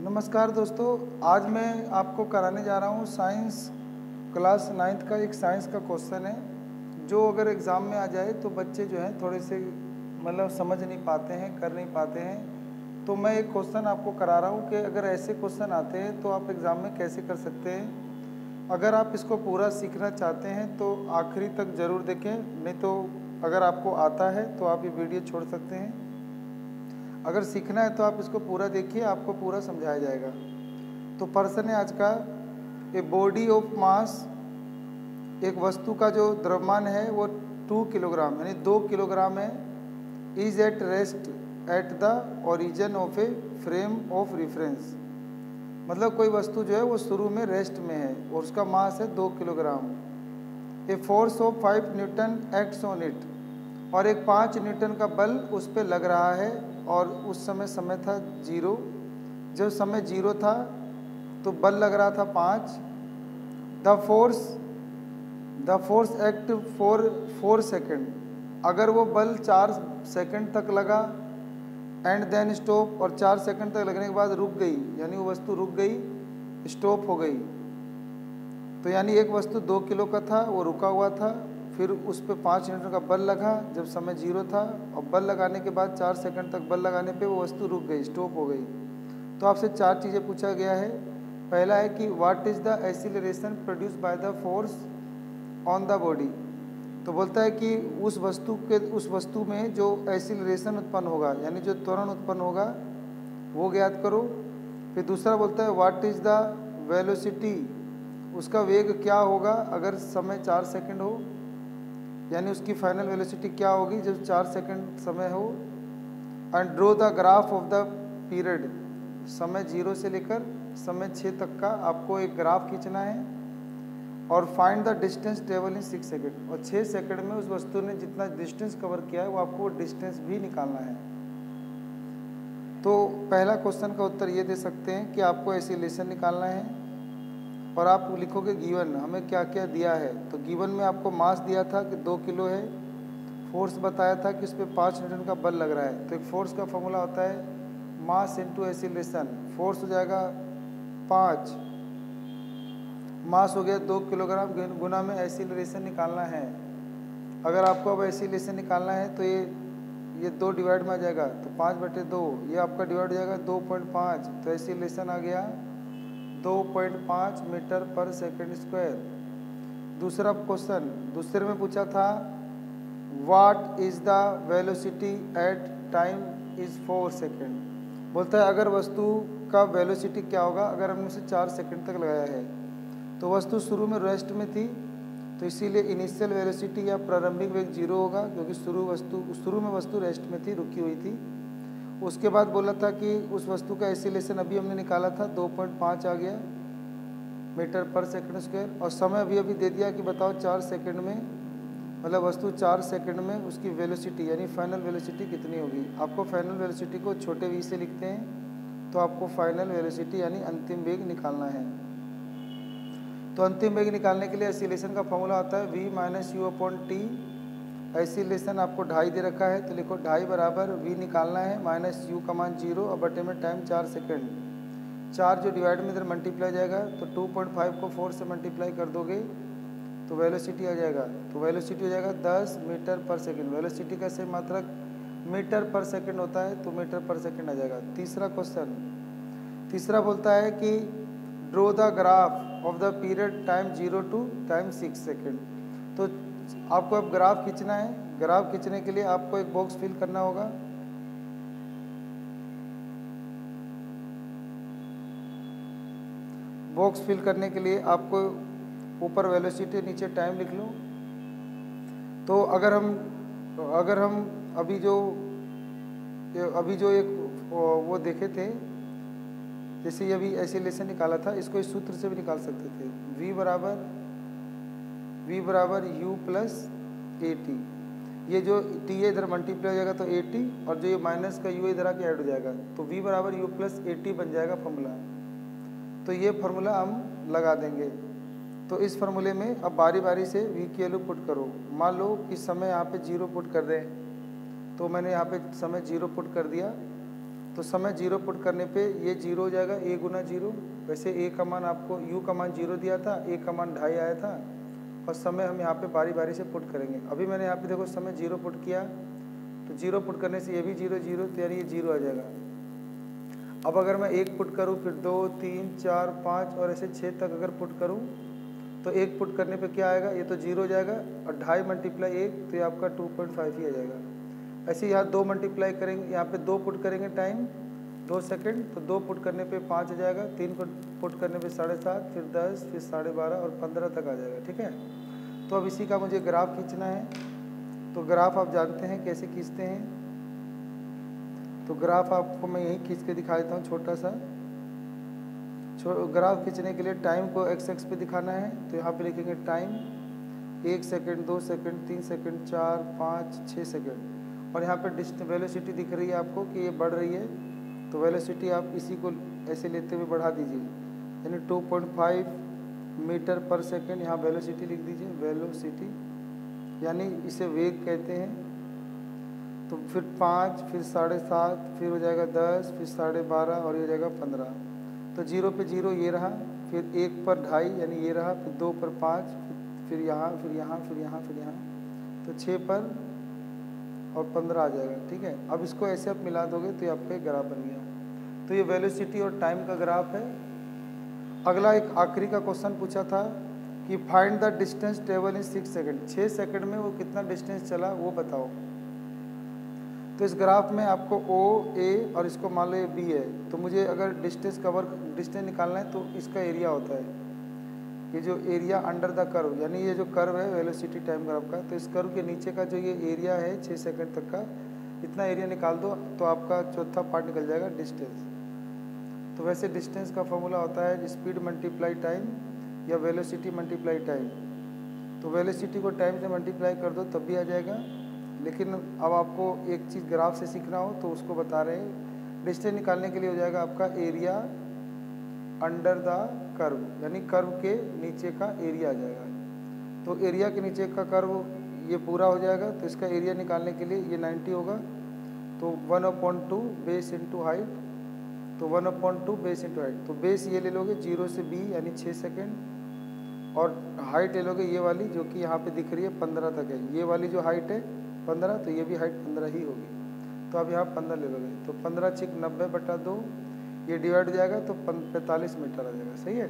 नमस्कार दोस्तों, आज मैं आपको कराने जा रहा हूँ साइंस क्लास 9th का एक साइंस का क्वेश्चन है जो अगर एग्ज़ाम में आ जाए तो बच्चे जो हैं थोड़े से मतलब समझ नहीं पाते हैं, कर नहीं पाते हैं। तो मैं एक क्वेश्चन आपको करा रहा हूँ कि अगर ऐसे क्वेश्चन आते हैं तो आप एग्ज़ाम में कैसे कर सकते हैं। अगर आप इसको पूरा सीखना चाहते हैं तो आखिरी तक ज़रूर देखें, नहीं तो अगर आपको आता है तो आप ये वीडियो छोड़ सकते हैं। अगर सीखना है तो आप इसको पूरा देखिए, आपको पूरा समझाया जाएगा। तो प्रश्न है आज का, ए बॉडी ऑफ मास, एक वस्तु का जो द्रव्यमान है वो 2 किलोग्राम यानी 2 किलोग्राम है, is at rest at the origin of a frame of reference. मतलब कोई वस्तु जो है वो शुरू में रेस्ट में है और उसका मास है 2 kilogram. A force of 5 Newton acts on it, और एक 5 न्यूटन का बल उस पर लग रहा है और उस समय था 0। जब समय 0 था तो बल लग रहा था 5। The force act for 4 second, अगर वो बल 4 सेकेंड तक लगा, एंड देन स्टॉप, और 4 सेकेंड तक लगने के बाद रुक गई, यानी वो वस्तु रुक गई, स्टॉप हो गई। तो यानी एक वस्तु 2 किलो का था, वो रुका हुआ था, फिर उस पर 5 न्यूटन का बल लगा जब समय 0 था, और बल लगाने के बाद 4 सेकंड तक बल लगाने पे वो वस्तु रुक गई, स्टॉप हो गई। तो आपसे 4 चीज़ें पूछा गया है। पहला है कि what is the acceleration produce by the force on the body. तो बोलता है कि उस वस्तु में जो एक्सीलरेशन उत्पन्न होगा यानी जो त्वरण उत्पन्न होगा वो ज्ञात करो। फिर दूसरा बोलता है व्हाट इज़ द वेलोसिटी, उसका वेग क्या होगा अगर समय 4 सेकंड हो, यानी उसकी फाइनल वेलोसिटी क्या होगी जब 4 सेकंड समय हो। And draw the graph of the period, समय 0 से लेकर समय 6 तक का आपको एक ग्राफ खींचना है। और find the distance travel in 6 second, और 6 सेकंड में उस वस्तु ने जितना डिस्टेंस कवर किया है वो आपको डिस्टेंस भी निकालना है। तो पहला क्वेश्चन का उत्तर ये दे सकते हैं कि आपको एक्सीलरेशन निकालना है, और आप लिखोगे गिवन हमें क्या क्या दिया है। तो गिवन में आपको मास दिया था कि 2 किलो है, फोर्स बताया था कि उस पर 5 न्यूटन का बल लग रहा है। तो एक फोर्स का फॉर्मूला होता है मास इंटू एक्सीलरेशन। फोर्स हो जाएगा 5, मास हो गया 2 किलोग्राम, गुना में एक्सीलरेशन निकालना है। अगर आपको अब एक्सीलरेशन निकालना है तो ये 2 डिवाइड में आ जाएगा, तो 5/2 ये आपका डिवाइड हो जाएगा 2.5, तो एक्सीलरेशन आ गया 2.5 मीटर पर सेकंड स्क्वायर। दूसरा क्वेश्चन, दूसरे में पूछा था what is the velocity at time is 4 second. बोलता है अगर वस्तु का वेलोसिटी क्या होगा अगर हमने उसे 4 सेकेंड तक लगाया है। तो वस्तु शुरू में रेस्ट में थी, तो इसीलिए इनिशियल वेलोसिटी या प्रारंभिक वेग 0 होगा, क्योंकि शुरू में वस्तु रेस्ट में थी, रुकी हुई थी। उसके बाद बोला था कि उस वस्तु का एक्सीलरेशन अभी हमने निकाला था 2.5 आ गया मीटर पर सेकंड स्क्वायर, और समय अभी दे दिया कि बताओ 4 सेकंड में, मतलब वस्तु 4 सेकंड में उसकी वेलोसिटी यानी फाइनल वेलोसिटी कितनी होगी। आपको फाइनल वेलोसिटी को छोटे v से लिखते हैं, तो आपको फाइनल वेलोसिटी यानी अंतिम वेग निकालना है। तो अंतिम वेग निकालने के लिए एक्सीलरेशन का फॉर्मूला आता है v माइनस u/t। एक्सीलरेशन आपको 2.5 दे रखा है, तो लिखो 2.5 बराबर v निकालना है माइनस u का मान 0 और बटे में टाइम 4 सेकेंड। 4 जो डिवाइड में इधर मल्टीप्लाई जाएगा, तो 2.5 को 4 से मल्टीप्लाई कर दोगे तो वेलोसिटी आ जाएगा। तो वेलोसिटी हो जाएगा 10 मीटर पर सेकेंड। वेलोसिटी का सही मात्रक मीटर पर सेकेंड होता है, तो मीटर पर सेकेंड आ जाएगा। तीसरा क्वेश्चन, तीसरा बोलता है कि draw the graph of the period time 0 to time 6 second. तो आपको अब ग्राफ खींचना है। ग्राफ खींचने के लिए आपको एक बॉक्स फिल करना होगा। बॉक्स फिल करने के लिए आपको ऊपर वेलोसिटी नीचे टाइम लिख लो। तो अगर हम अभी जो एक वो देखे थे, जैसे ये अभी एक्सीलरेशन निकाला था, इसको इस सूत्र से भी निकाल सकते थे। v बराबर u प्लस at। ये जो t है इधर मल्टीप्लाई हो जाएगा तो at, और जो ये माइनस का u इधर आके ऐड हो जाएगा, तो v बराबर u प्लस at बन जाएगा फॉर्मूला। तो ये फार्मूला हम लगा देंगे। तो इस फार्मूले में अब बारी बारी से v की वैल्यू पुट करो। मान लो कि समय यहाँ पे 0 पुट कर दें, तो मैंने यहाँ पे समय 0 पुट कर दिया। तो तो समय 0 पुट करने पे ये 0 हो जाएगा, a गुना 0। वैसे a का मान आपको u का मान 0 दिया था, a का मान 2.5 आया था, और समय हम यहाँ पे बारी बारी से पुट करेंगे। अभी मैंने यहाँ पे देखो समय 0 पुट किया, तो 0 पुट करने से ये भी 0 0, तो यानी ये 0 आ जाएगा। अब अगर मैं 1 पुट करूँ, फिर 2 3 4 5 और ऐसे 6 तक अगर पुट करूँ, तो 1 पुट करने पे क्या आएगा, ये तो 0 हो जाएगा, और 2.5 मल्टीप्लाई 1, तो ये आपका 2.5 ही आ जाएगा। ऐसे यहाँ 2 मल्टीप्लाई करेंगे, यहाँ पे 2 पुट करेंगे टाइम 2 सेकंड, तो 2 पुट करने पे 5 हो जाएगा, 3 पुट करने पे 7.5, फिर 10, फिर 12.5 और 15 तक आ जाएगा। ठीक है, तो अब इसी का मुझे ग्राफ खींचना है। तो ग्राफ आप जानते हैं कैसे खींचते हैं, तो ग्राफ आपको मैं यही खींच के दिखा देता हूँ छोटा सा। ग्राफ खींचने के लिए टाइम को एक्स एक्स पे दिखाना है, तो यहाँ पे लिखेंगे time 1 second, 2 second, 3 second, 4 5 6 second, और यहाँ पे वेलोसिटी दिख रही है आपको कि ये बढ़ रही है, तो वेलोसिटी आप इसी को ऐसे लेते हुए बढ़ा दीजिए, यानी 2.5 मीटर पर सेकंड यहाँ वेलोसिटी लिख दीजिए, वेलोसिटी यानी इसे वेग कहते हैं। तो फिर 5, फिर 7.5, फिर हो जाएगा 10, फिर 12.5 और ये हो जाएगा 15। तो 0 पे 0 ये रहा, फिर 1 पर 2.5 यानी ये रहा, फिर 2 पर 5, फिर यहाँ, फिर यहाँ, फिर यहाँ, फिर यहाँ, तो 6 पर और 15 आ जाएगा। ठीक है, अब इसको ऐसे आप मिला दोगे तो ये आपका एक ग्राफ बन गया। तो ये वेलोसिटी और टाइम का ग्राफ है। अगला एक आखिरी का क्वेश्चन पूछा था कि find the distance travel in 6 second, 6 second में वो कितना डिस्टेंस चला वो बताओ। तो इस ग्राफ में आपको ओ, ए और इसको मान लो ये बी है, तो मुझे अगर डिस्टेंस निकालना है तो इसका एरिया होता है, ये जो एरिया अंडर द कर्व, यानी ये जो कर्व है वेलोसिटी टाइम ग्राफ का, तो इस कर्व के नीचे का जो ये एरिया है 6 सेकंड तक का, इतना एरिया निकाल दो तो आपका चौथा पार्ट निकल जाएगा डिस्टेंस। तो वैसे डिस्टेंस का फॉर्मूला होता है स्पीड मल्टीप्लाई टाइम या वेलोसिटी मल्टीप्लाई टाइम। तो वेलोसिटी को टाइम से मल्टीप्लाई कर दो तब भी आ जाएगा, लेकिन अब आपको एक चीज़ ग्राफ से सीखना हो तो उसको बता रहे हैं। डिस्टेंस निकालने के लिए हो जाएगा आपका एरिया अंडर द कर्व, यानी कर्व के नीचे का एरिया आ जाएगा। तो एरिया के नीचे का कर्व ये पूरा हो जाएगा, तो इसका एरिया निकालने के लिए ये 90 होगा, तो 1/2 बेस इंटू हाइट, तो 1/2 बेस इंटू हाइट। तो बेस ये ले लोगे 0 से b यानी 6 सेकेंड, और हाइट ले लोगे ये वाली जो कि यहाँ पे दिख रही है 15 तक है, ये वाली जो हाइट है 15, तो ये भी हाइट 15 ही होगी। तो अब यहाँ 15 ले लोगे, तो 15 × 90/2 ये डिवाइड हो जाएगा, तो 45 मीटर आ जाएगा। सही है।